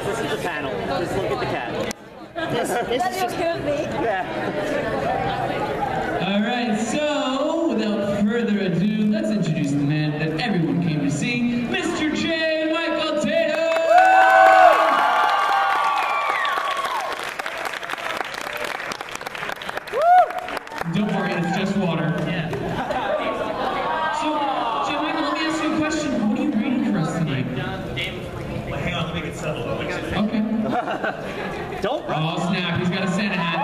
Guys, this is the panel. Just look at the cat. This is just me. Yeah. All right, so without further ado, let's introduce the man that everyone came to see, Mr. J. Michael Tatum! Don't worry, it's just water. Yeah. So, J. Michael, let me ask you a question. What are you reading for us tonight? Hang on, let me get settled. Okay. Don't run. Oh, snap, he's got a Santa hat.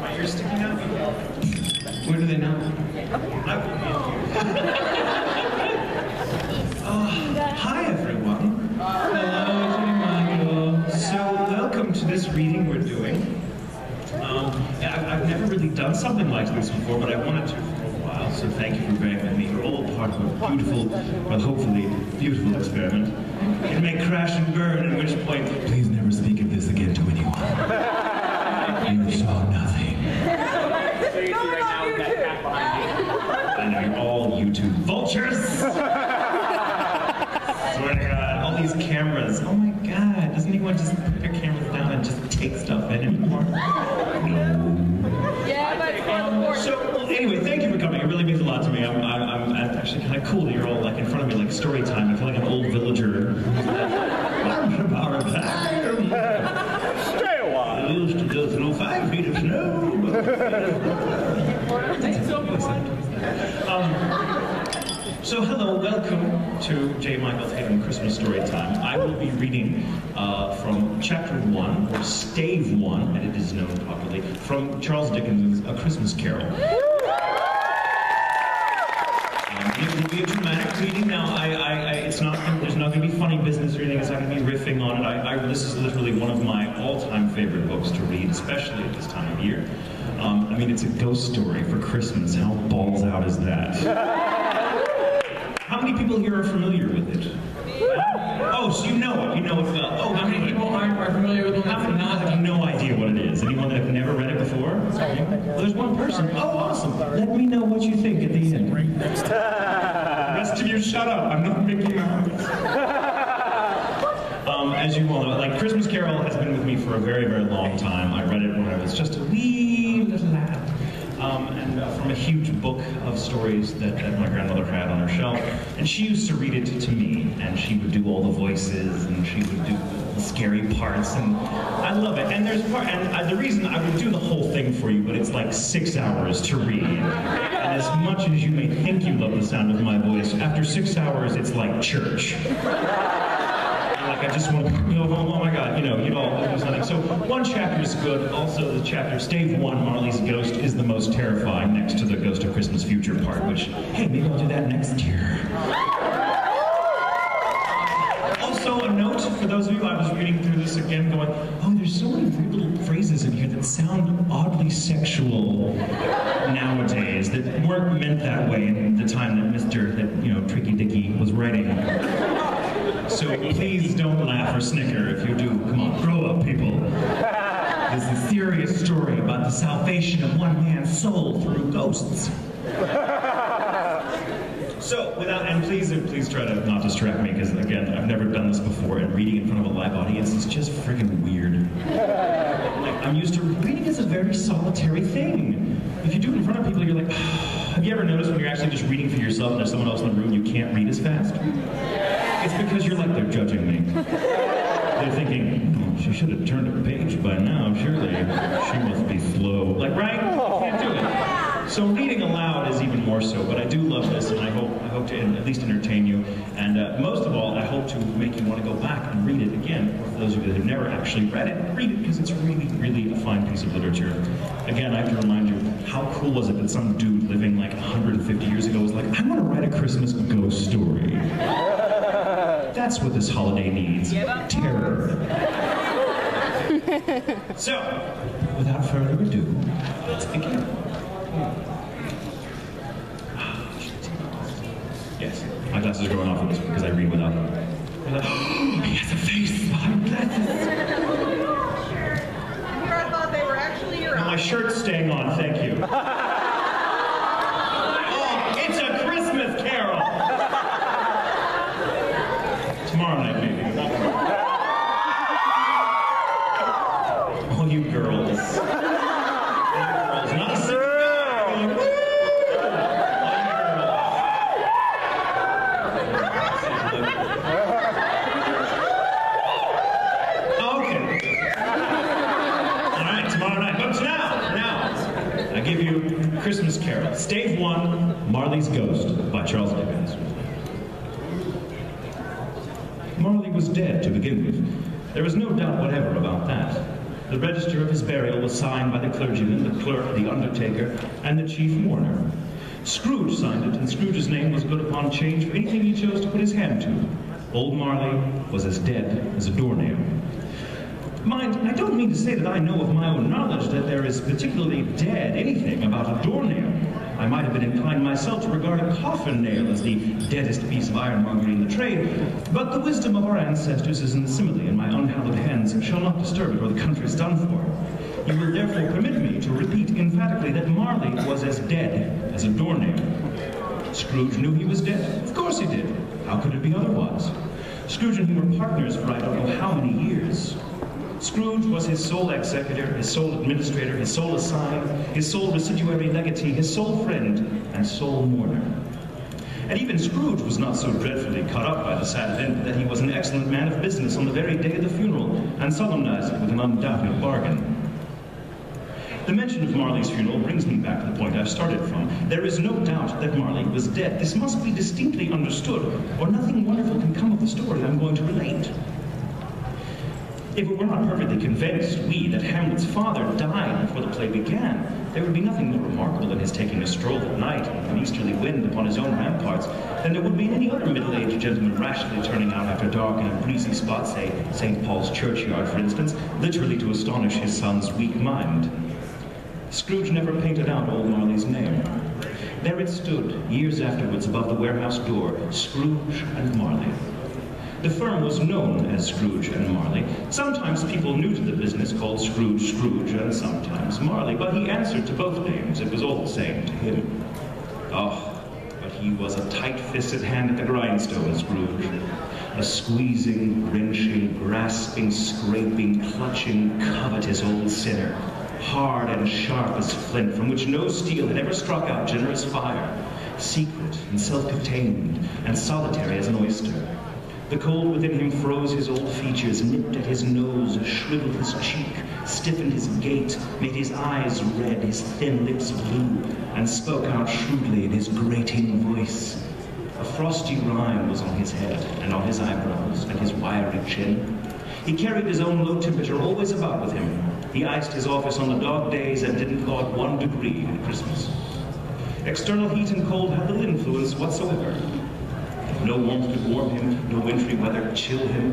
My ears sticking out? Where do they know? Hi, everyone. Hello, J. Michael. So, welcome to this reading we're doing. I've never really done something like this before, but I wanted to for a while, so thank you for bearing with me. You're all part of a beautiful, well, hopefully, beautiful experiment. It may crash and burn, at which point, please never speak of this again to anyone. You saw nothing. So you see right now with that cat behind you. I know, you're all YouTube vultures! Swear to God, all these cameras. Oh my God, doesn't anyone just put their cameras down and just take stuff in anymore? No. Yeah, but So, anyway, thank you for coming. It really means a lot to me. I'm actually kind of cool that you're all like in front of me, like story time. I feel like an old villager. Once upon a time. Stay a while. I used to go through 5 feet of snow. So hello, welcome to J. Michael Tatum Christmas Story Time. I will be reading from Chapter 1, or Stave 1, and it is known properly, from Charles Dickens' A Christmas Carol. It will be a dramatic reading. Now, it's not. There's not going to be funny business or anything. It's not going to be riffing on it. This is literally one of my all-time favorite books to read, especially at this time of year. I mean, it's a ghost story for Christmas. How balls out is that? How many people here are familiar with it? Oh, so you know it. You know it well. Oh, How many people are familiar with one How that's many not? have no idea what it is? Anyone that have never read it before? Well, there's one person. Oh, awesome. Let me know what you think at the end. The rest of you, shut up. I'm not Mickey Mouse. As you all know, like Christmas Carol has been with me for a very, very long time. I read it when I was just a wee little lad. From a huge book of stories that my grandmother had on her shelf. And she used to read it to me, and she would do all the voices, and she would do the scary parts, and I love it. And there's the reason I would do the whole thing for you, but it's like 6 hours to read. And as much as you may think you love the sound of my voice, after 6 hours, it's like church. Like I just want to go home, oh my God, you'd all do something. So one chapter is good. Also the chapter, Stave 1, Marley's Ghost, is the most terrifying next to the Ghost of Christmas Future part, which, hey, maybe I'll do that next year. Also a note, for those of you, I was reading through this again going, oh, there's so many weird little phrases in here that sound oddly sexual nowadays that weren't meant that way in the time that Tricky Dicky was writing. So please don't laugh or snicker if you do. Come on, grow up, people. This is a serious story about the salvation of one man's soul through ghosts. So, and please try to not distract me, because again, I've never done this before, and reading in front of a live audience is just friggin' weird. Like, I'm used to reading is a very solitary thing. If you do it in front of people, you're like, have you ever noticed when you're actually just reading for yourself and there's someone else in the room, you can't read as fast? It's because you're like, they're judging me. They're thinking, oh, she should have turned a page by now, surely. She must be slow. Like, right? Can't do it. So reading aloud is even more so, but I do love this, and I hope to at least entertain you. And most of all, I hope to make you want to go back and read it again. Or for those of you that have never actually read it, read it, because it's really, really a fine piece of literature. Again, I have to remind you, how cool was it that some dude living like 150 years ago was like, I want to write a Christmas ghost story. That's what this holiday needs. Terror. So, without further ado, let's begin. Yes, my glasses are going off with this because I read without them. He has a face behind glasses. Here I thought they were actually your own. My shirt's staying on, thank you. Oh, it's a Christmas Carol! All right, tomorrow night. But now, I give you Christmas Carol. Stave 1, Marley's Ghost by Charles Dickens. Marley was dead to begin with. There was no doubt whatever about that. The register of his burial was signed by the clergyman, the clerk, the undertaker, and the chief mourner. Scrooge signed it, and Scrooge's name was put upon change for anything he chose to put his hand to. Old Marley was as dead as a doornail. Mind, I don't mean to say that I know of my own knowledge that there is particularly dead anything about a doornail. I might have been inclined myself to regard a coffin nail as the deadest piece of ironmongery in the trade, but the wisdom of our ancestors is in the simile, and my unhallowed hands shall not disturb it or the country is done for. You will therefore permit me to repeat emphatically that Marley was as dead as a doornail. Scrooge knew he was dead. Of course he did. How could it be otherwise? Scrooge and he were partners for I don't know how many years. Scrooge was his sole executor, his sole administrator, his sole assign, his sole residuary legatee, his sole friend, and sole mourner. And even Scrooge was not so dreadfully caught up by the sad event that he was an excellent man of business on the very day of the funeral, and solemnized it with an undoubted bargain. The mention of Marley's funeral brings me back to the point I've started from. There is no doubt that Marley was dead. This must be distinctly understood, or nothing wonderful can come of the story I'm going to relate. If we were not perfectly convinced, that Hamlet's father died before the play began, there would be nothing more remarkable than his taking a stroll at night in an easterly wind upon his own ramparts than there would be in any other middle-aged gentleman rashly turning out after dark in a breezy spot, say St. Paul's churchyard, for instance, literally to astonish his son's weak mind. Scrooge never painted out old Marley's name. There it stood, years afterwards, above the warehouse door, Scrooge and Marley. The firm was known as Scrooge and Marley. Sometimes people new to the business called Scrooge Scrooge, and sometimes Marley, but he answered to both names. It was all the same to him. Oh, but he was a tight-fisted hand at the grindstone, Scrooge. A squeezing, wrenching, grasping, scraping, clutching, covetous old sinner. Hard and sharp as flint, from which no steel had ever struck out generous fire. Secret and self-contained, and solitary as an oyster. The cold within him froze his old features, nipped at his nose, shriveled his cheek, stiffened his gait, made his eyes red, his thin lips blue, and spoke out shrewdly in his grating voice. A frosty rime was on his head, and on his eyebrows, and his wiry chin. He carried his own low temperature always about with him. He iced his office on the dog days and didn't thaw it 1 degree at Christmas. External heat and cold had little influence whatsoever. No warmth could warm him, no wintry weather chill him.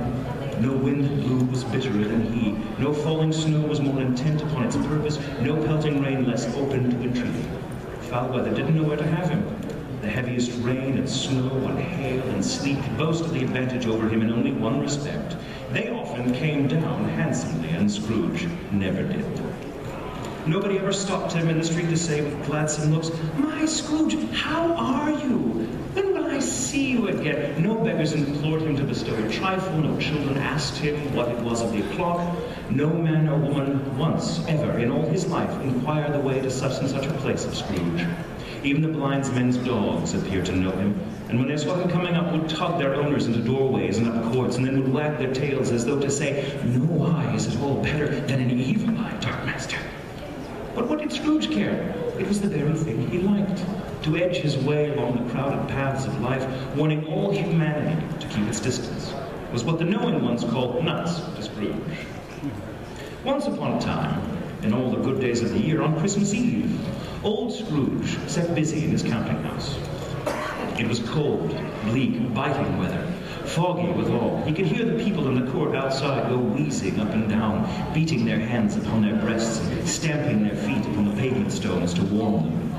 No wind that blew was bitterer than he. No falling snow was more intent upon its purpose. No pelting rain less open to entreaty. Foul weather didn't know where to have him. The heaviest rain and snow and hail and sleet boasted the advantage over him in only one respect. They often came down handsomely, and Scrooge never did. Nobody ever stopped him in the street to say with gladsome looks, "My Scrooge, how are you? When will I see you again?" No beggars implored him to bestow a trifle, no children asked him what it was of the o'clock. No man or woman once, ever, in all his life, inquired the way to such and such a place of Scrooge. Even the blindsmen's dogs appeared to know him, and when they saw him coming up, would tug their owners into doorways and up courts, and then would wag their tails as though to say, "No eye is at all better than an evil eye, dark master." But what did Scrooge care? It was the very thing he liked. To edge his way along the crowded paths of life, warning all humanity to keep its distance, was what the knowing ones called nuts to Scrooge. Once upon a time, in all the good days of the year, on Christmas Eve, old Scrooge sat busy in his counting house. It was cold, bleak, biting weather, foggy withal. He could hear the people in the court outside go wheezing up and down, beating their hands upon their breasts, and stamping their feet upon the pavement stones to warm them.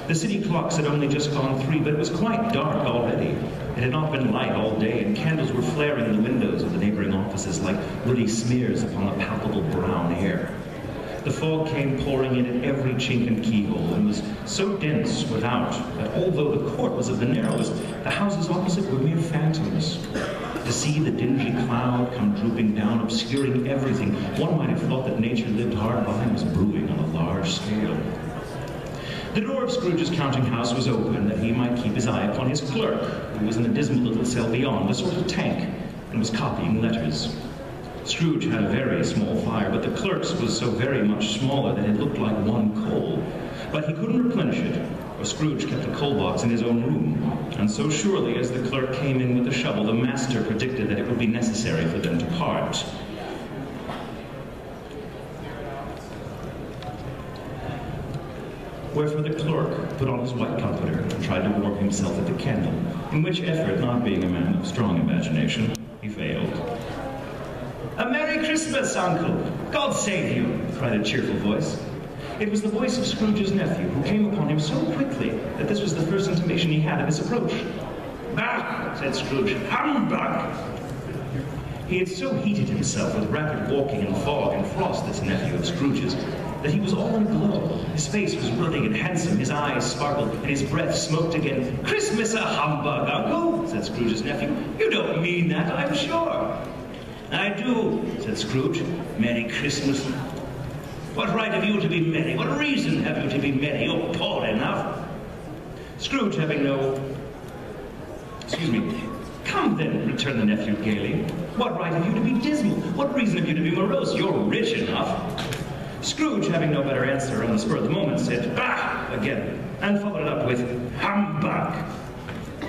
The city clocks had only just gone 3, but it was quite dark already. It had not been light all day, and candles were flaring in the windows of the neighboring offices like ruddy smears upon the palpable brown air. The fog came pouring in at every chink and keyhole, and was so dense without that although the court was of the narrowest, the houses opposite were mere phantoms. To see the dingy cloud come drooping down, obscuring everything, one might have thought that nature lived hard by and was brewing on a large scale. The door of Scrooge's counting house was open that he might keep his eye upon his clerk, who was in a dismal little cell beyond, a sort of tank, and was copying letters. Scrooge had a very small fire, but the clerk's was so very much smaller that it looked like one coal. But he couldn't replenish it, for Scrooge kept a coal box in his own room, and so surely as the clerk came in with the shovel, the master predicted that it would be necessary for them to part. Wherefore the clerk put on his white comforter and tried to warm himself at the candle, in which effort, not being a man of strong imagination, he failed. "A Merry Christmas, Uncle! God save you!" cried a cheerful voice. It was the voice of Scrooge's nephew, who came upon him so quickly that this was the first intimation he had of his approach. "Bah!" said Scrooge. "Humbug!" He had so heated himself with rapid walking in fog and frost, this nephew of Scrooge's, that he was all in a glow. His face was ruddy and handsome, his eyes sparkled, and his breath smoked again. "Christmas a humbug, Uncle!" said Scrooge's nephew. "You don't mean that, I'm sure." "I do," said Scrooge. "Merry Christmas. What right have you to be merry? What reason have you to be merry? You're poor enough." Scrooge having no... Excuse me. "Come then," returned the nephew gaily. "What right have you to be dismal? What reason have you to be morose? You're rich enough." Scrooge, having no better answer on the spur of the moment, said, "Bah!" again, and followed it up with, "Humbug!"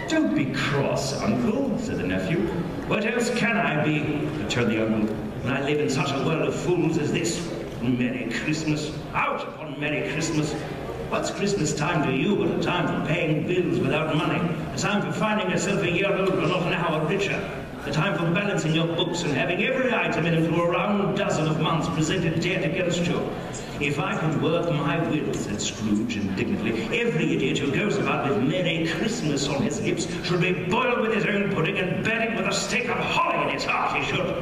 "Don't be cross, Uncle," said the nephew. "What else can I be?" returned the uncle, "when I live in such a world of fools as this? Merry Christmas! Out upon Merry Christmas! What's Christmas time to you but a time for paying bills without money? A time for finding yourself a year older, not an hour richer? A time for balancing your books and having every item in it for a round dozen of months presented dead against you? If I could work my will," said Scrooge indignantly, "every idiot who goes about with Merry Christmas on his lips should be boiled with his own pudding and buried with a stake of holly in his heart, he should."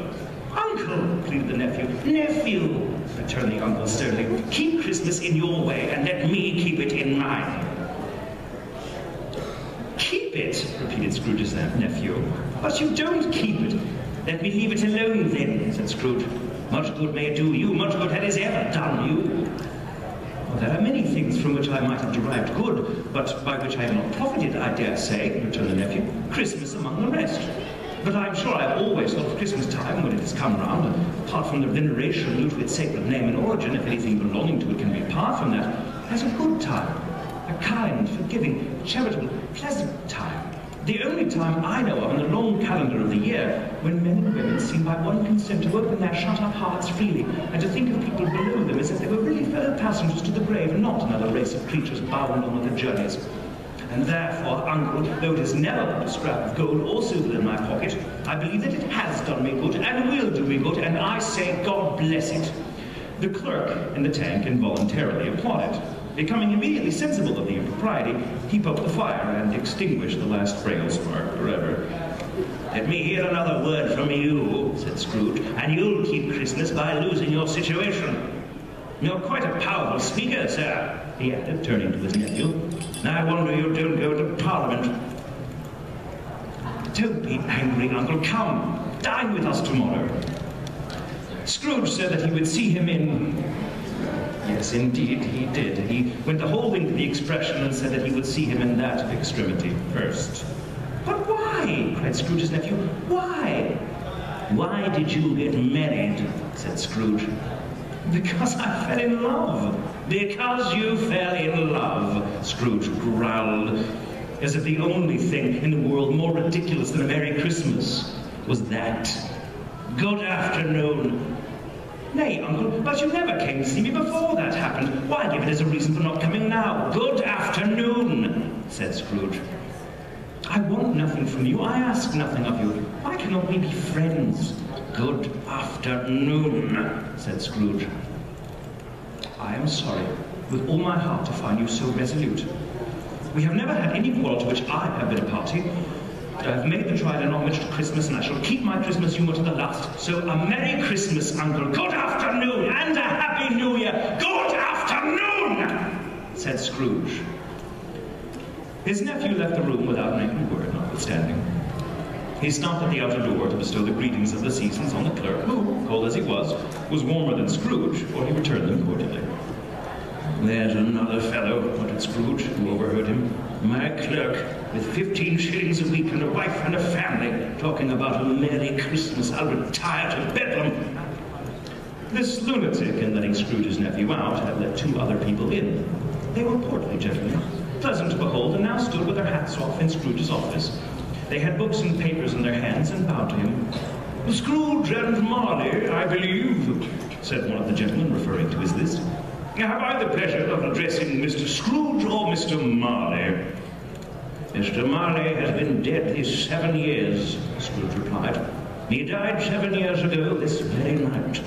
"Uncle," pleaded the nephew. "Nephew," returned the uncle sternly, "keep Christmas in your way and let me keep it in mine." "Keep it," repeated Scrooge's nephew. "But you don't keep it." "Let me leave it alone then," said Scrooge. "Much good may it do you, much good had it ever done you." "Well, there are many things from which I might have derived good, but by which I have not profited, I dare say," returned the nephew. "Christmas among the rest. But I'm sure I've always thought of Christmas time when it has come round, apart from the veneration due to its sacred name and origin, if anything belonging to it can be apart from that, as a good time, a kind, forgiving, charitable, pleasant time. The only time I know of in the long calendar of the year when men and women seem by one consent to open their shut-up hearts freely and to think of people below them as if they were really fellow passengers to the grave and not another race of creatures bound on with their journeys. And therefore, Uncle, though it has never put a scrap of gold or silver in my pocket, I believe that it has done me good and will do me good, and I say God bless it." The clerk in the tank involuntarily applauded. Becoming immediately sensible of the impropriety, he poked the fire and extinguished the last frail spark forever. "Let me hear another word from you," said Scrooge, "and you'll keep Christmas by losing your situation. You're quite a powerful speaker, sir," he added, turning to his nephew. "I wonder you don't go to Parliament." "Don't be angry, Uncle. Come, dine with us tomorrow." Scrooge said that he would see him in... Yes, indeed, he did. He went the whole length of the expression and said that he would see him in that extremity first. "But why?" cried Scrooge's nephew. "Why?" "Why did you get married?" said Scrooge. "Because I fell in love." "Because you fell in love," Scrooge growled, as if the only thing in the world more ridiculous than a Merry Christmas was that. "Good afternoon." "Nay, Uncle, but you never came to see me before that happened. Why give it as a reason for not coming now?" "Good afternoon," said Scrooge. "I want nothing from you. I ask nothing of you. Why cannot we be friends?" "Good afternoon," said Scrooge. "I am sorry, with all my heart, to find you so resolute. We have never had any quarrel to which I have been a party. I have made the trial and homage to Christmas, and I shall keep my Christmas humour to the last. So a Merry Christmas, Uncle. Good afternoon, and a Happy New Year. Good afternoon," said Scrooge. His nephew left the room without an angry word, notwithstanding. He stopped at the outer door to bestow the greetings of the seasons on the clerk, who, cold as he was warmer than Scrooge, for he returned them cordially. There's another fellow, muttered Scrooge, who overheard him. My clerk, with 15 shillings a week and a wife and a family, talking about a Merry Christmas. I'll retire to Bedlam. This lunatic, in letting Scrooge's nephew out, had let 2 other people in. They were portly gentlemen, pleasant to behold, and now stood with their hats off in Scrooge's office. They had books and papers in their hands and bowed to him. Scrooge and Marley, I believe, said one of the gentlemen, referring to his list. Have I the pleasure of addressing Mr. Scrooge or Mr. Marley? Mr. Marley has been dead these 7 years, Scrooge replied. He died 7 years ago this very night.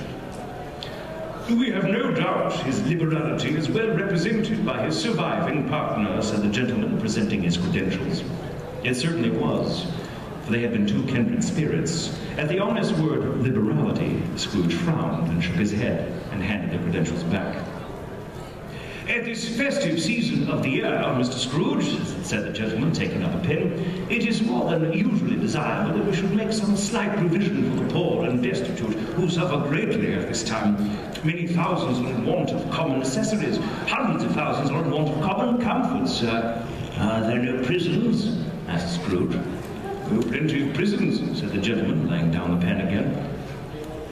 We have no doubt his liberality is well represented by his surviving partner, said the gentleman, presenting his credentials. It certainly was, for they had been 2 kindred spirits. At the ominous word liberality, Scrooge frowned and shook his head and handed the credentials back. At this festive season of the year, Mr. Scrooge, said the gentleman, taking up a pen, it is more than usually desirable that we should make some slight provision for the poor and destitute who suffer greatly at this time. Many thousands are in want of common necessities. Hundreds of thousands are in want of common comforts. Are there no prisons? Asked Scrooge. Oh, plenty of prisons, said the gentleman, laying down the pen again.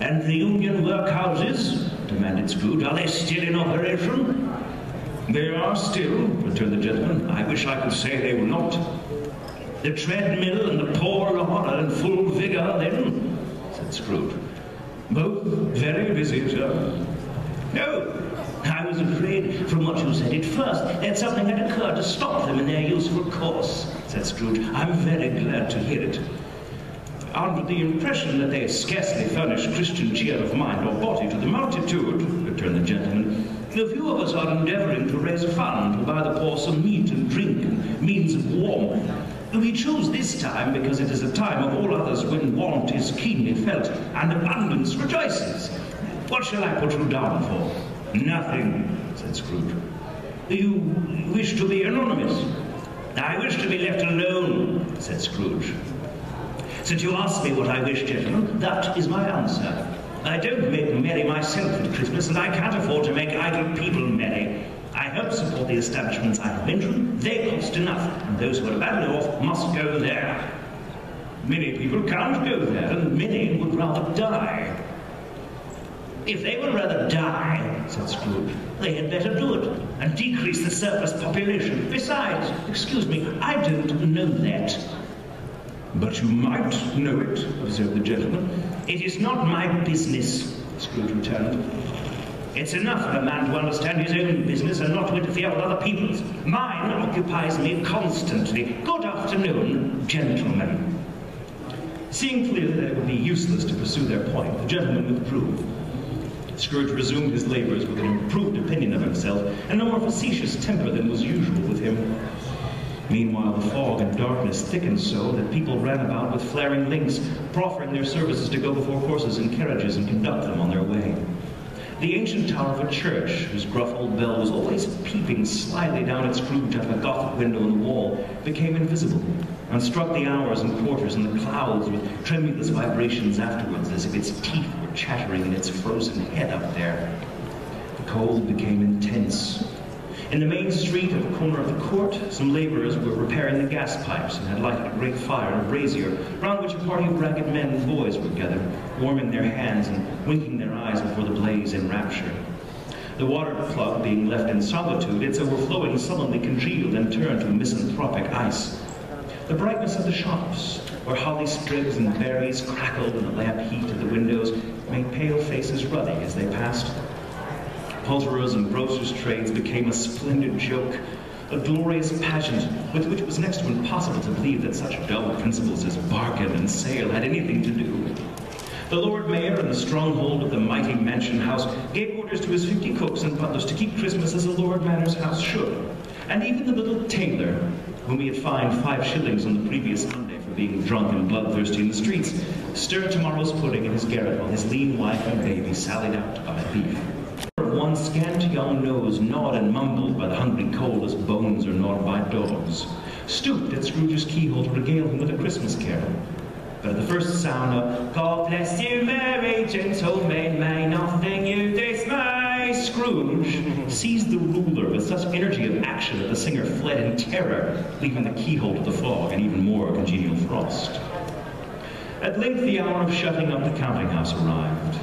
And the union workhouses? Demanded Scrooge. Are they still in operation? They are still, returned the gentleman. I wish I could say they were not. The treadmill and the poor lot are in full vigor, then, said Scrooge. Both very busy, sir. No, I was afraid from what you said at first that something had occurred to stop them in their useful course, said Scrooge. I'm very glad to hear it. Under the impression that they scarcely furnish Christian cheer of mind or body to the multitude, returned the gentleman, a few of us are endeavoring to raise a fund to buy the poor some meat and drink and means of warmth. We choose this time because it is a time of all others when want is keenly felt and abundance rejoices. What shall I put you down for? Nothing, said Scrooge. You wish to be anonymous? I wish to be left alone, said Scrooge. Since you ask me what I wish, gentlemen, that is my answer. I don't make merry myself at Christmas, and I can't afford to make idle people merry. I help support the establishments I have mentioned. They cost enough, and those who are badly off must go there. Many people can't go there, and many would rather die. If they would rather die, said Scrooge, they had better do it, and decrease the surplus population. Besides, excuse me, I don't know that. But you might know it, observed the gentleman. It is not my business, Scrooge returned. It's enough for a man to understand his own business and not to interfere with other people's. Mine occupies me constantly. Good afternoon, gentlemen. Seeing clearly that it would be useless to pursue their point, the gentleman withdrew. Scrooge resumed his labors with an improved opinion of himself and a more facetious temper than was usual with him. Meanwhile, the fog and darkness thickened so that people ran about with flaring links, proffering their services to go before horses and carriages and conduct them on their way. The ancient tower of a church, whose gruff old bell was always peeping slyly down its Scrooge out of a Gothic window in the wall, became invisible, and struck the hours and quarters in the clouds with tremulous vibrations afterwards, as if its teeth were chattering in its frozen head up there. The cold became intense. In the main street at the corner of the court, some laborers were repairing the gas pipes and had lighted a great fire in a brazier, round which a party of ragged men and boys were gathered, warming their hands and winking their eyes before the blaze in rapture. The water plug being left in solitude, its overflowing sullenly congealed and turned to misanthropic ice. The brightness of the shops, where holly sprigs and berries crackled in the lamp heat of the windows, made pale faces ruddy as they passed. Poulterers' and grocers' trades became a splendid joke, a glorious pageant with which it was next to impossible to believe that such dull principles as bargain and sale had anything to do. The Lord Mayor in the stronghold of the mighty mansion house gave orders to his 50 cooks and butlers to keep Christmas as a Lord Manor's house should, and even the little tailor, whom he had fined 5 shillings on the previous Monday for being drunk and bloodthirsty in the streets, stirred tomorrow's pudding in his garret while his lean wife and baby sallied out to buy beef. One scant young nose, gnawed and mumbled by the hungry cold as bones are gnawed by dogs, stooped at Scrooge's keyhole to regale him with a Christmas carol. But at the first sound of "God bless you, merry gentlemen, may nothing you dismay," Scrooge seized the ruler with such energy of action that the singer fled in terror, leaving the keyhole to the fog and even more congenial frost. At length the hour of shutting up the counting house arrived.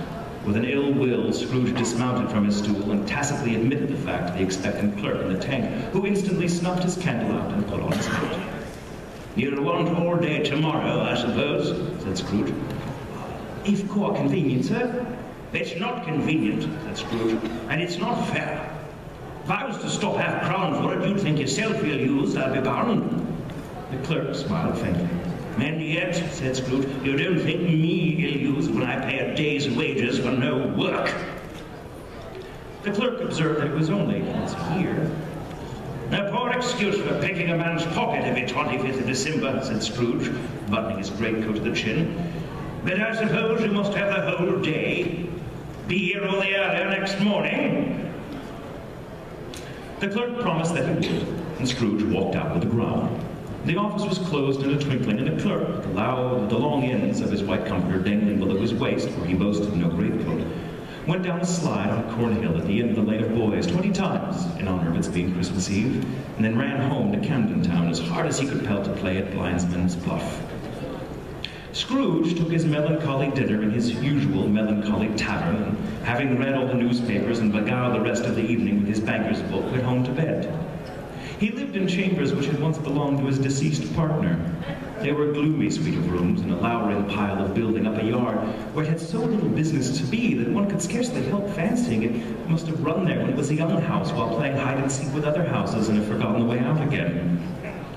With an ill will, Scrooge dismounted from his stool and tacitly admitted the fact to the expectant clerk in the tank, who instantly snuffed his candle out and put on his coat. "You'll want all day tomorrow, I suppose," said Scrooge. "If quite convenient, sir." "It's not convenient," said Scrooge, "and it's not fair. If I was to stop half-crown for it, you'd think yourself ill-used, I'll be bound." The clerk smiled faintly. "And yet," said Scrooge, "you don't think me ill-used when I pay a day's wages for no work." The clerk observed that it was only once a year. "A poor excuse for picking a man's pocket every 25th of December," said Scrooge, buttoning his greatcoat to the chin. "But I suppose you must have the whole day. Be here all the earlier next morning." The clerk promised that he would, and Scrooge walked out with a growl. The office was closed in a twinkling, and the clerk, the long ends of his white comforter dangling below his waist, where he boasted no greatcoat, went down a slide on Cornhill at the end of the Lane of Boys 20 times in honor of its being Christmas Eve, and then ran home to Camden Town as hard as he could pelt to play at Blindsman's Bluff. Scrooge took his melancholy dinner in his usual melancholy tavern, and having read all the newspapers and beguiled the rest of the evening with his banker's book, went home to bed. He lived in chambers which had once belonged to his deceased partner. They were a gloomy suite of rooms in a lowering pile of building up a yard where it had so little business to be that one could scarcely help fancying it must have run there when it was a young house while playing hide-and-seek with other houses and had forgotten the way out again.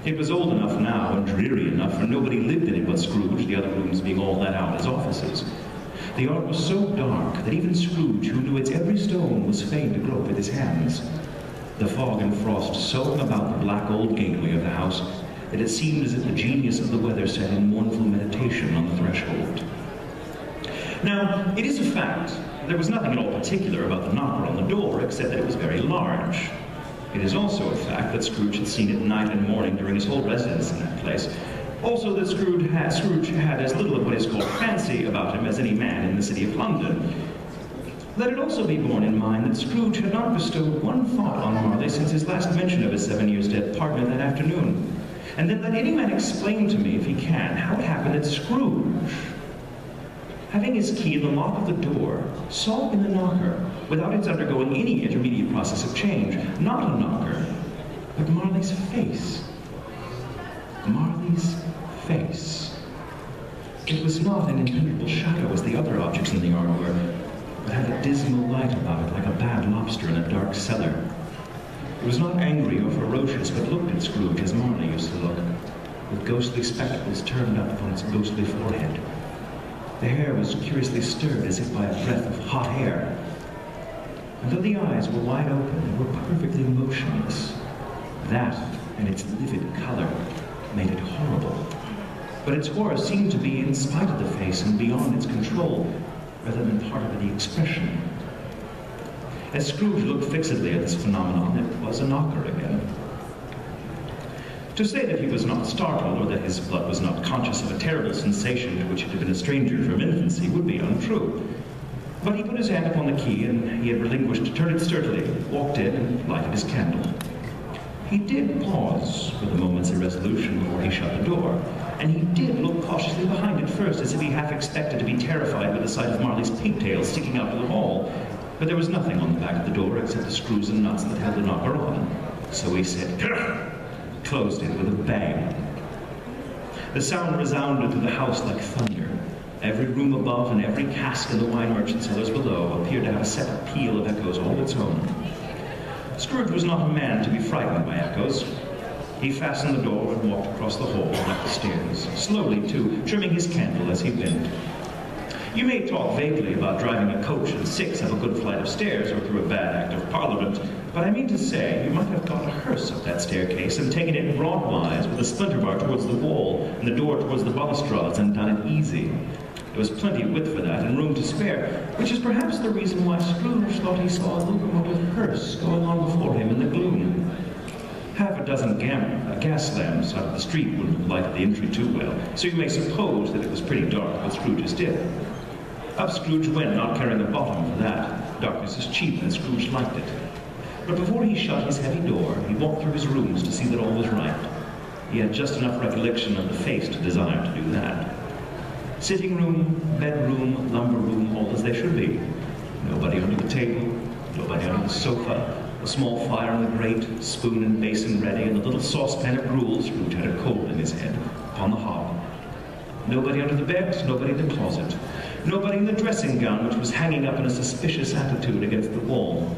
It was old enough now and dreary enough, for nobody lived in it but Scrooge, the other rooms being all let out as offices. The yard was so dark that even Scrooge, who knew its every stone, was fain to grope with his hands. The fog and frost sowing about the black old gateway of the house that it seemed as if the genius of the weather sat in mournful meditation on the threshold. Now, it is a fact, there was nothing at all particular about the knocker on the door, except that it was very large. It is also a fact that Scrooge had seen it night and morning during his whole residence in that place. Also that Scrooge had as little of what is called fancy about him as any man in the city of London. Let it also be borne in mind that Scrooge had not bestowed one thought on Marley since his last mention of his 7 years dead partner that afternoon. And then let any man explain to me, if he can, how it happened that Scrooge, having his key in the lock of the door, saw in the knocker, without its undergoing any intermediate process of change, not a knocker, but Marley's face. Marley's face. It was not an impenetrable shadow as the other objects in the yard were, but had a dismal light about it like a bad lobster in a dark cellar. It was not angry or ferocious, but looked at Scrooge as Marley used to look, with ghostly spectacles turned up upon its ghostly forehead. The hair was curiously stirred as if by a breath of hot air. And though the eyes were wide open, they were perfectly motionless. That, and its livid color, made it horrible. But its horror seemed to be in spite of the face and beyond its control, rather than part of the expression. As Scrooge looked fixedly at this phenomenon, it was a knocker again. To say that he was not startled, or that his blood was not conscious of a terrible sensation to which it had been a stranger from infancy, would be untrue. But he put his hand upon the key, and he had relinquished, turned it sturdily, walked in, and lighted his candle. He did pause with a moment's irresolution before he shut the door, and he did look cautiously behind it first, as if he half expected to be terrified by the sight of Marley's pigtails sticking out to the hall. But there was nothing on the back of the door except the screws and nuts that held the knocker on. So he said, closed it with a bang. The sound resounded through the house like thunder. Every room above and every cask in the wine merchant cellars below appeared to have a separate peal of echoes all its own. Scrooge was not a man to be frightened by echoes. He fastened the door and walked across the hall and up the stairs, slowly too, trimming his candle as he went. You may talk vaguely about driving a coach and six up a good flight of stairs or through a bad act of Parliament, but I mean to say you might have got a hearse up that staircase and taken it broadwise with a splinter bar towards the wall and the door towards the balustrades and done it easy. There was plenty of width for that and room to spare, which is perhaps the reason why Scrooge thought he saw a locomotive hearse going on before him in the gloom. Half a dozen gas lamps out of the street wouldn't have lighted the entry too well, so you may suppose that it was pretty dark, but Scrooge's did. Up Scrooge went, not caring a bottom for that. Darkness is cheap, and Scrooge liked it. But before he shut his heavy door, he walked through his rooms to see that all was right. He had just enough recollection of the face to desire to do that. Sitting room, bedroom, lumber room, all as they should be. Nobody under the table, nobody under the sofa, a small fire in the grate, spoon and basin ready, and a little saucepan of gruel, Scrooge had a cold in his head, upon the hob. Nobody under the bed, nobody in the closet. Nobody in the dressing gown, which was hanging up in a suspicious attitude against the wall.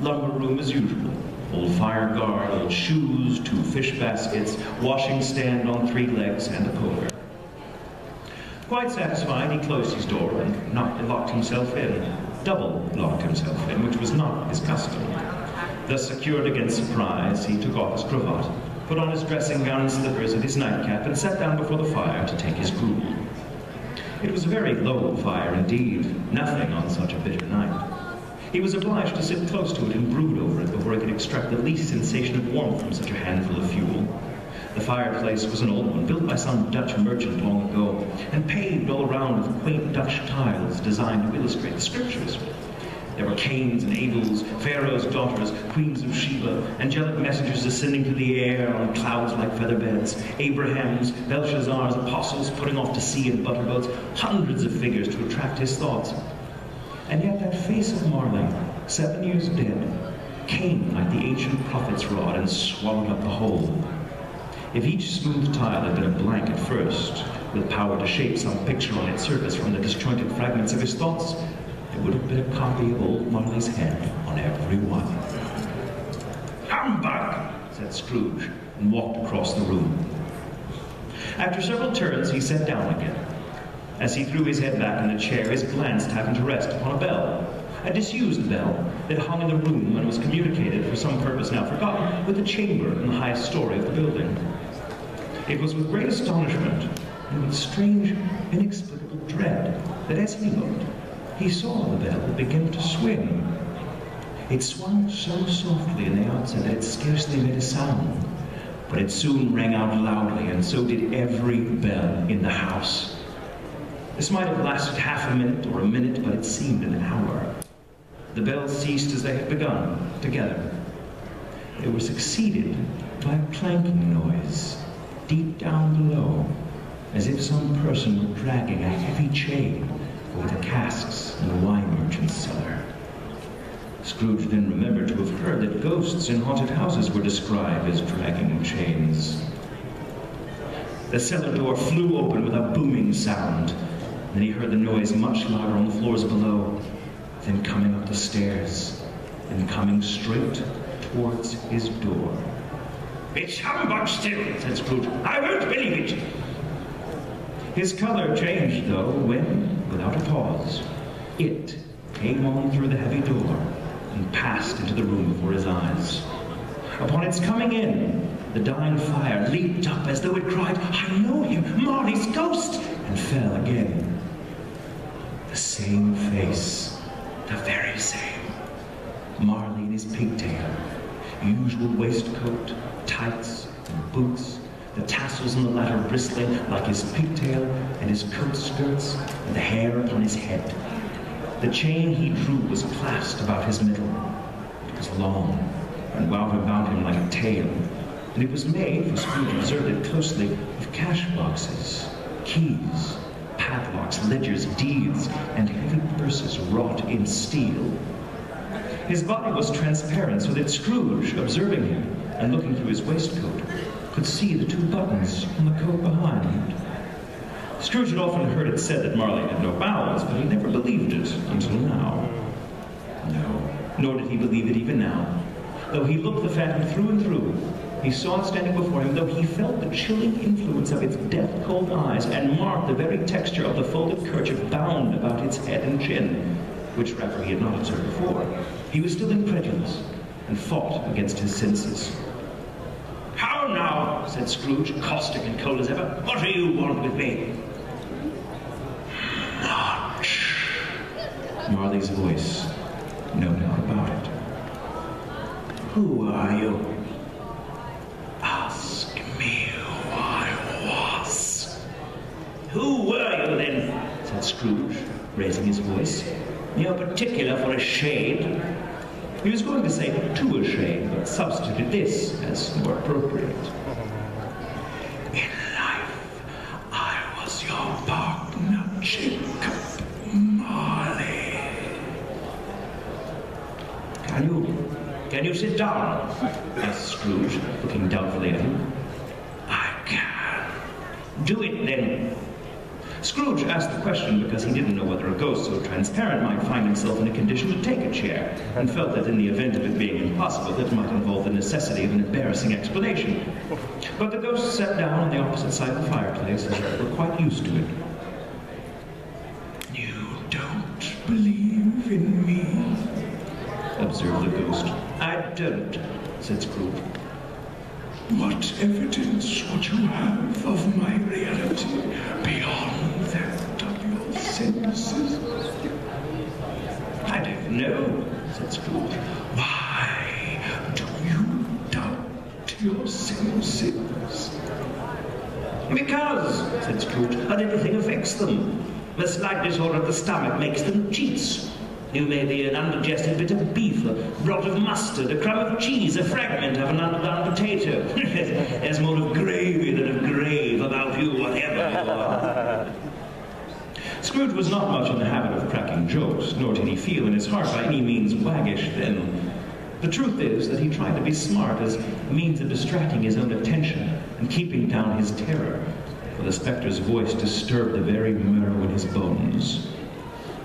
Lumber room as usual. Old fire guard, old shoes, 2 fish baskets, washing stand on 3 legs, and a poker. Quite satisfied, he closed his door and locked himself in. Double locked himself in, which was not his custom. Thus secured against surprise, he took off his cravat, put on his dressing gown and slippers and his nightcap, and sat down before the fire to take his gruel. It was a very low fire indeed, nothing on such a bitter night. He was obliged to sit close to it and brood over it before he could extract the least sensation of warmth from such a handful of fuel. The fireplace was an old one, built by some Dutch merchant long ago, and paved all around with quaint Dutch tiles designed to illustrate the scriptures. There were Cains and Abels, Pharaoh's daughters, queens of Sheba, angelic messengers ascending through the air on clouds like feather beds, Abrahams, Belshazzars, apostles putting off to sea in butterboats, hundreds of figures to attract his thoughts. And yet that face of Marley, 7 years dead, came like the ancient prophet's rod and swallowed up the whole. If each smooth tile had been a blank at first, with power to shape some picture on its surface from the disjointed fragments of his thoughts, there would have been a copy of old Marley's head on every one. "Humbug!" said Scrooge, and walked across the room. After several turns, he sat down again. As he threw his head back in the chair, his glance happened to rest upon a bell, a disused bell that hung in the room and was communicated, for some purpose now forgotten, with the chamber in the highest story of the building. It was with great astonishment and with strange, inexplicable dread that as he looked, he saw the bell begin to swing. It swung so softly in the outset that it scarcely made a sound, but it soon rang out loudly, and so did every bell in the house. This might have lasted half a minute or a minute, but it seemed an hour. The bells ceased as they had begun, together. They were succeeded by a clanking noise, deep down below, as if some person were dragging a heavy chain over the casks in the wine merchant's cellar. Scrooge then remembered to have heard that ghosts in haunted houses were described as dragging chains. The cellar door flew open with a booming sound. Then he heard the noise much louder on the floors below, then coming up the stairs, and coming straight towards his door. "It's humbug still," said Scrooge. "I won't believe it." His color changed, though, when, without a pause, it came on through the heavy door and passed into the room before his eyes. Upon its coming in, the dying fire leaped up as though it cried, "I know him, Marley's ghost!" and fell again. The same face, the very same. Marley in his pigtail, usual waistcoat, tights, and boots, the tassels on the latter bristling like his pigtail and his coat skirts and the hair upon his head. The chain he drew was clasped about his middle. It was long and wound about him like a tail, and it was made, for Scrooge observed it closely, of cash boxes, keys, padlocks, ledgers, deeds, and heavy purses wrought in steel. His body was transparent, so that Scrooge, observing him and looking through his waistcoat, could see the 2 buttons on the coat behind. Scrooge had often heard it said that Marley had no bowels, but he never believed it until now. No, nor did he believe it even now. Though he looked the phantom through and through, he saw it standing before him, though he felt the chilling influence of its death-cold eyes and marked the very texture of the folded kerchief bound about its head and chin, which wrapper he had not observed before. He was still incredulous and fought against his senses. "How now?" said Scrooge, caustic and cold as ever. "What do you want with me?" "Much." Marley's voice, no doubt about it. "Who are you?" Who were you then? Said Scrooge, raising his voice. You're particular for a shade. He was going to say to a shade, but substituted this as more appropriate. In life, I was your partner, Jacob Marley. Can you sit down? Asked Scrooge, looking doubtfully at him. I can. Do it then. Scrooge asked the question because he didn't know whether a ghost so transparent might find himself in a condition to take a chair, and felt that in the event of it being impossible, it might involve the necessity of an embarrassing explanation. But the ghost sat down on the opposite side of the fireplace, and were quite used to it. You don't believe in me? Observed the ghost. I don't, said Scrooge. What evidence would you have of my reality beyond that of your senses? I don't know, said Scrooge. Why do you doubt your senses? Because, said Scrooge, not everything affects them. The slight disorder of the stomach makes them cheats. You may be an undigested bit of beef, a rod of mustard, a crumb of cheese, a fragment of an underdone potato. There's more of gravy than of grave about you, whatever you are. Scrooge was not much in the habit of cracking jokes, nor did he feel in his heart by any means waggish then. The truth is that he tried to be smart as a means of distracting his own attention and keeping down his terror, for the spectre's voice disturbed the very marrow in his bones.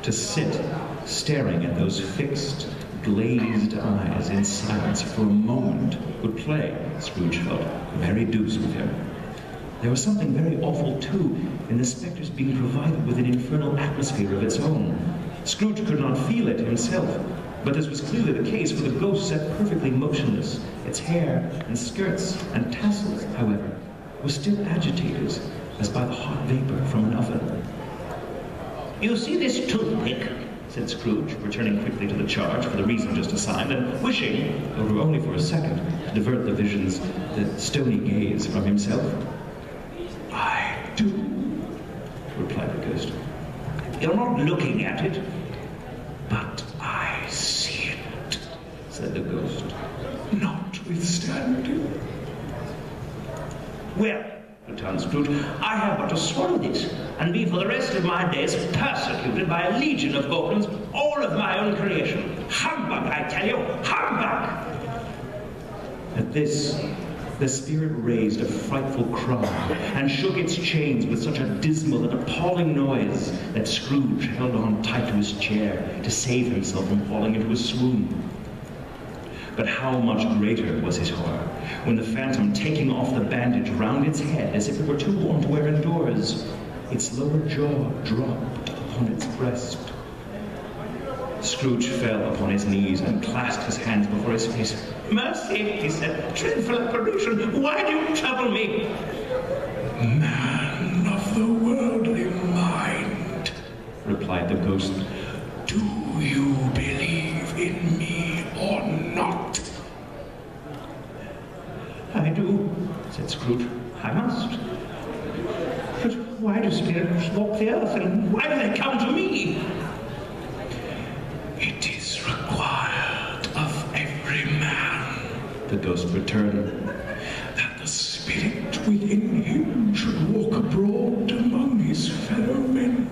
To sit staring at those fixed, glazed eyes in silence for a moment would play, Scrooge felt, very deuce with him. There was something very awful, too, in the spectre's being provided with an infernal atmosphere of its own. Scrooge could not feel it himself, but this was clearly the case, for the ghost sat perfectly motionless. Its hair and skirts and tassels, however, were still agitated as by the hot vapor from an oven. You see this toothpick? Said Scrooge, returning quickly to the charge for the reason just assigned, and wishing, though only for a second, to divert the vision's stony gaze from himself. I do, replied the ghost. You're not looking at it, but I see it, said the ghost, notwithstanding. Well, returned Scrooge, I have but to swallow this, and be for the rest of my days persecuted by a legion of goblins, all of my own creation. Humbug, I tell you, humbug! At this, the spirit raised a frightful cry, and shook its chains with such a dismal and appalling noise that Scrooge held on tight to his chair to save himself from falling into a swoon. But how much greater was his horror when the phantom, taking off the bandage round its head as if it were too warm to wear indoors, its lower jaw dropped upon its breast. Scrooge fell upon his knees and clasped his hands before his face. Mercy, he said, dreadful apparition, why do you trouble me? Man of the worldly mind, replied the ghost, do you believe in me or not? I do, said Scrooge. I must. But why do spirits walk the earth, and why do they come to me? It is required of every man, the ghost returned, that the spirit within him should walk abroad among his fellow men,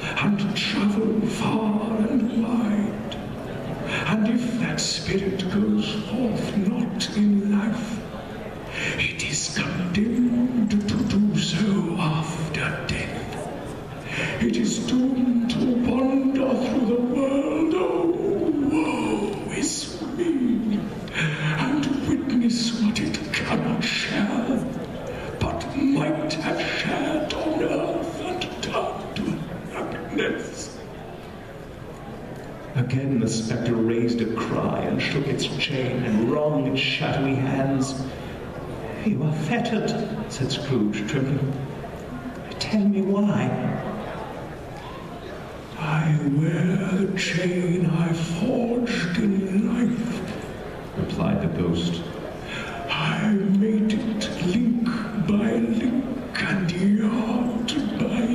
and travel far and wide. And if that spirit goes forth not in life, it is condemned to do so after death. It is doomed to wander through the world, oh, woe is me, and witness what it cannot share, but might have shared on earth and turned to happiness. Again the spectre raised a cry and shook its chain and wrung its shadowy hands. You are fettered, said Scrooge, trembling. Tell me why. I wear the chain I forged in life, replied the ghost. I made it link by link and yard by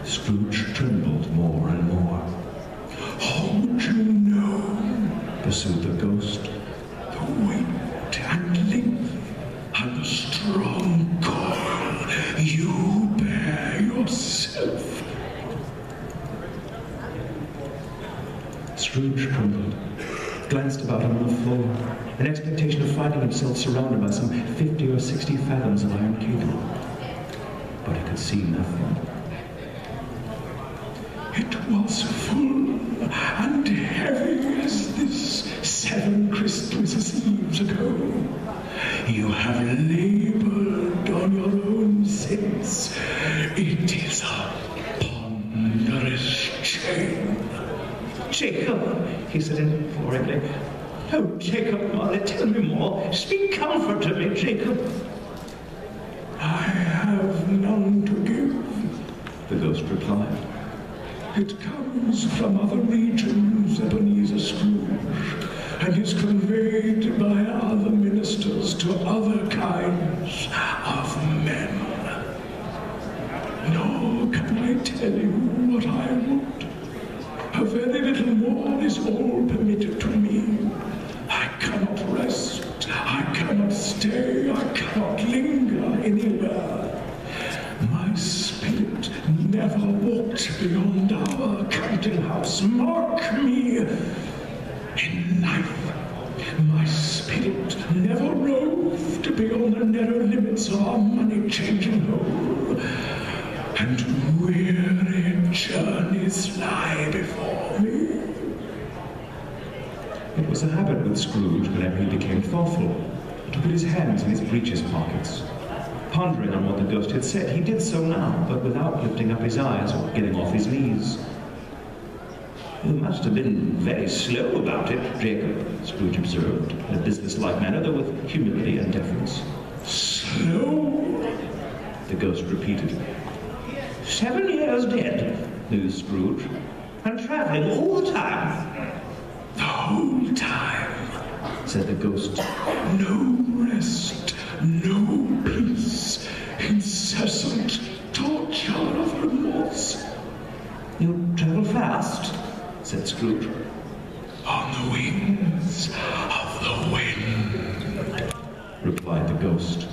Scrooge trembled more and more. "How would you know," pursued the ghost, "the weight and length and the strong coil you bear yourself?" Scrooge trembled, glanced about him on the floor, in expectation of finding himself surrounded by some 50 or 60 fathoms of iron cable. But he could see nothing. "It was full and heavy as this 7 Christmas Eves ago. You have labored on your own sense. It is a ponderous chain." "Jacob," he said imploringly. "Oh, Jacob, Mother, tell me more. Speak comfort to me, Jacob." "I have none to give," the ghost replied. "It comes from other regions, Ebenezer Scrooge, and is conveyed by other ministers to other kinds of men. Nor can I tell you what I would. A very little more is all permitted to me. I cannot rest, I cannot stay, I cannot linger anywhere. My spirit never walked beyond our counting house. Mark me! In life, my spirit never roved beyond the narrow limits of our money-changing hole. And weary journeys lie before me." It was a habit with Scrooge whenever he became thoughtful to put his hands in his breeches pockets. Pondering on what the ghost had said, he did so now, but without lifting up his eyes or getting off his knees. "You must have been very slow about it, Jacob," Scrooge observed, in a businesslike manner, though with humility and deference. "Slow?" the ghost repeated. 7 years dead," mused Scrooge, "and traveling all the time." "The whole time," said the ghost. "No rest, no peace, incessant torture of remorse." "You travel fast?" said Scrooge. "On the wings of the wind," replied the ghost.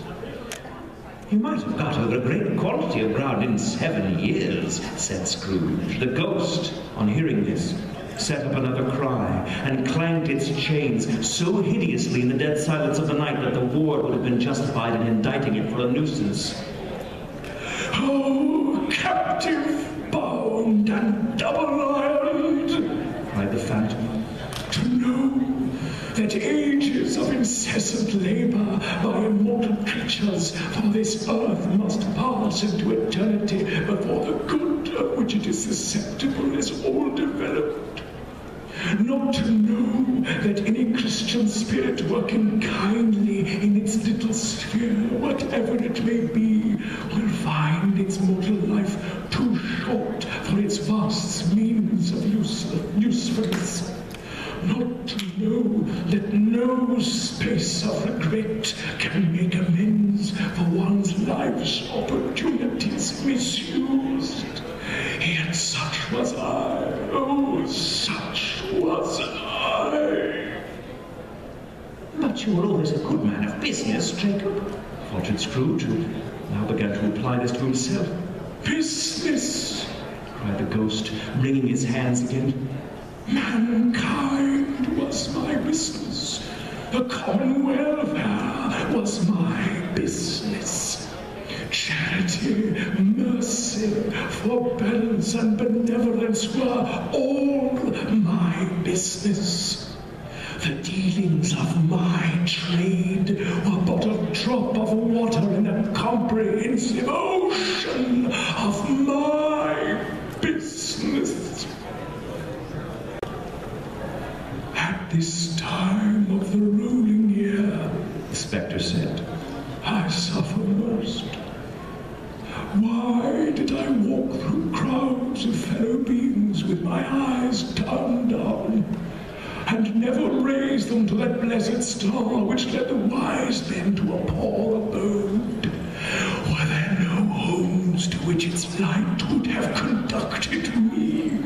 "You might have got over a great quantity of ground in 7 years," said Scrooge. The ghost, on hearing this, set up another cry and clanked its chains so hideously in the dead silence of the night that the ward would have been justified in indicting it for a nuisance. "Oh, captive, bound, and double-ironed," cried the phantom, "to know that ages of incessant labor by immortal creatures for this earth must pass into eternity before the good of which it is susceptible is all developed. Not to know that any Christian spirit working kindly in its little sphere, whatever it may be, will find its mortal life too short for its vast means of usefulness. Not to know that no space of regret can make amends for one's life's opportunities misused. Yet such was I, oh, such was I." "But you were always a good man of business, Jacob," faltered Scrooge, who now began to apply this to himself. "Business?" cried the ghost, wringing his hands again. "Mankind was my business. The common welfare was my business. Charity, mercy, forbearance, and benevolence were all my business. The dealings of my trade were but a drop of water in a comprehensive ocean of my business. At this time of the rolling year," the spectre said, "I suffer most. Why did I walk through crowds of fellow beings with my eyes turned down, and never raise them to that blessed star which led the wise men to a poor abode? Were there no homes course to which its light would have conducted me.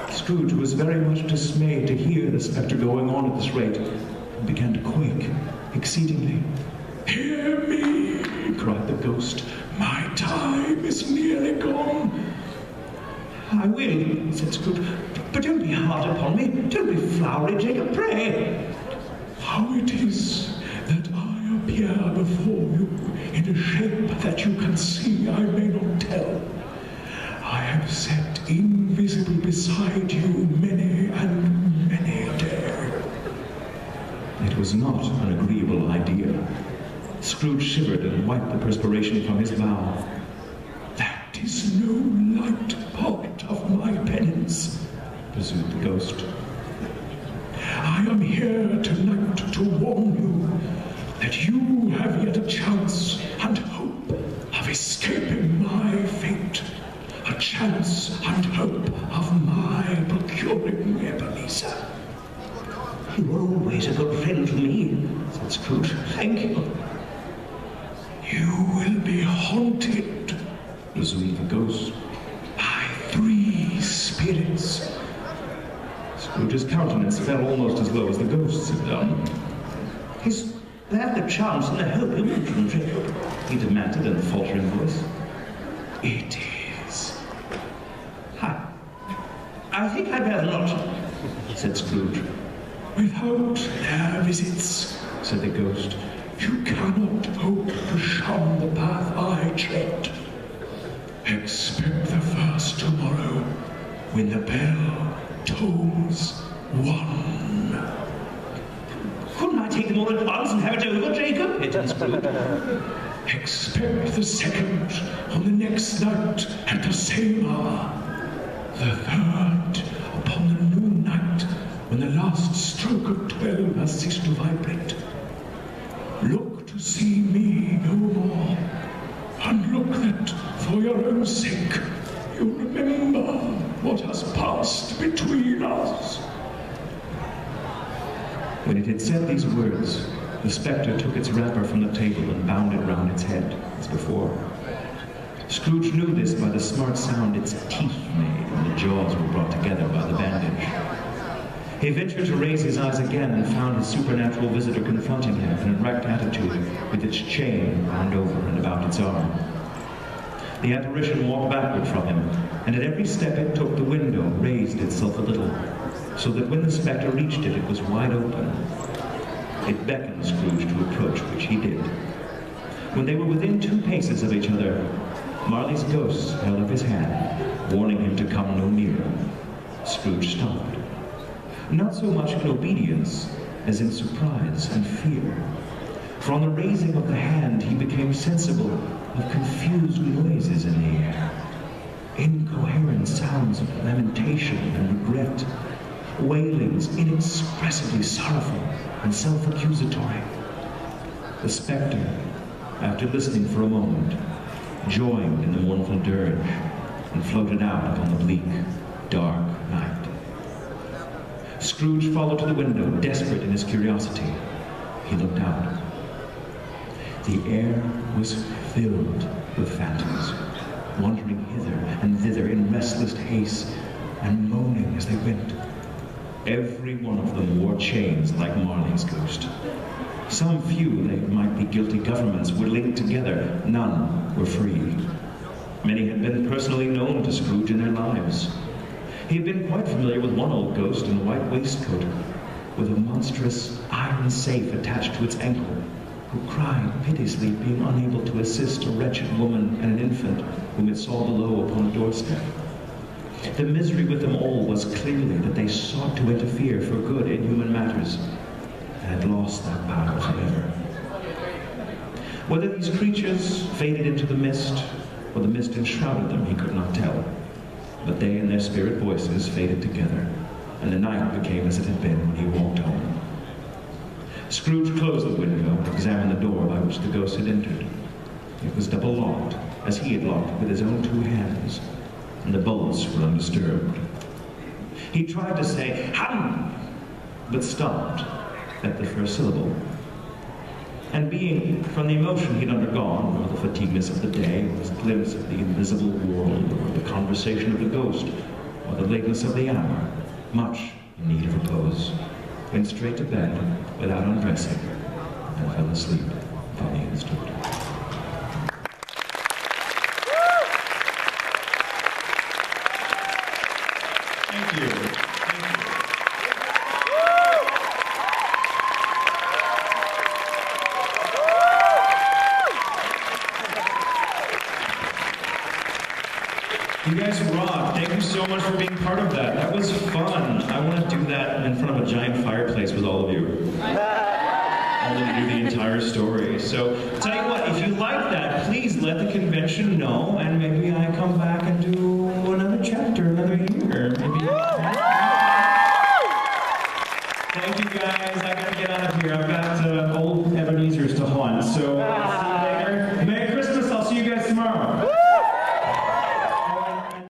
Scrooge was very much dismayed to hear the spectre going on at this rate, and began to quake exceedingly. "Hear me!" cried the ghost. "My time is nearly gone." "I will," said Scrooge, "but don't be hard upon me. Don't be flowery, Jacob, pray." "How it is that I appear before you in a shape that you can see, I may not tell. I have sat invisible beside you many and many a day." It was not an agreeable idea. Scrooge shivered and wiped the perspiration from his brow. "That is no light part of my penance," pursued the ghost. "I am here tonight to warn you that you have yet a chance and hope of escaping my fate. A chance and hope of my procuring Ebenezer." "You were always a good friend to me," said Scrooge. "Thank you." "You will be haunted," resumed the ghost, "by 3 spirits." Scrooge's countenance fell almost as low as the ghost's had done. "Is that the chance and the hope you mentioned, Jacob?" he demanded in a faltering voice. "It is." "I think I'd rather not," said Scrooge. "Without their visits," said the ghost, "you cannot hope to shun the path I tread. Expect the first tomorrow, when the bell tolls 1. "Couldn't I take them all at once and have it over, Jacob?" hinted Scrooge. "Expect the second on the next night at the same hour. The third upon the noon night, when the last stroke of 12 has ceased to vibrate. Look to see me no more, and look that, for your own sake, you remember what has passed between us." When it had said these words, the spectre took its wrapper from the table and bound it round its head, as before. Scrooge knew this by the smart sound its teeth made when the jaws were brought together by the bandage. He ventured to raise his eyes again and found his supernatural visitor confronting him in an erect attitude with its chain wound over and about its arm. The apparition walked backward from him, and at every step it took, the window raised itself a little, so that when the spectre reached it, it was wide open. It beckoned Scrooge to approach, which he did. When they were within 2 paces of each other, Marley's ghost held up his hand, warning him to come no nearer. Scrooge stopped. Not so much in obedience as in surprise and fear. For on the raising of the hand, he became sensible of confused noises in the air. Incoherent sounds of lamentation and regret. Wailings inexpressibly sorrowful and self-accusatory. The spectre, after listening for a moment, joined in the mournful dirge and floated out upon the bleak, dark night. Scrooge followed to the window, desperate in his curiosity. He looked out. The air was filled with phantoms, wandering hither and thither in restless haste and moaning as they went. Every one of them wore chains like Marley's ghost. Some few, they might be guilty governments, were linked together. None were free. Many had been personally known to Scrooge in their lives. He had been quite familiar with one old ghost in a white waistcoat, with a monstrous iron safe attached to its ankle, who cried piteously at being unable to assist a wretched woman and an infant whom it saw below upon a doorstep. The misery with them all was clearly that they sought to interfere for good in human matters, and had lost that power forever. Whether these creatures faded into the mist, or the mist enshrouded them, he could not tell. But they and their spirit voices faded together, and the night became as it had been when he walked home. Scrooge closed the window and examined the door by which the ghost had entered. It was double locked, as he had locked it with his own 2 hands, and the bolts were undisturbed. He tried to say, "Hum!" but stopped at the first syllable. and being from the emotion he'd undergone, or the fatigueness of the day, or his glimpse of the invisible world, or the conversation of the ghost, or the lateness of the hour, much in need of repose, went straight to bed without undressing, and fell asleep on the instant. Thank you. You guys rock. Thank you so much for being part of that. That was fun. I want to do that in front of a giant fireplace with all of you. I want to do the entire story. So, tell you what, if you like that, please let the convention know, and maybe I come back and do another chapter, another year. Maybe. Thank you guys. I gotta get out of here. I've got old Ebenezer's to haunt. So.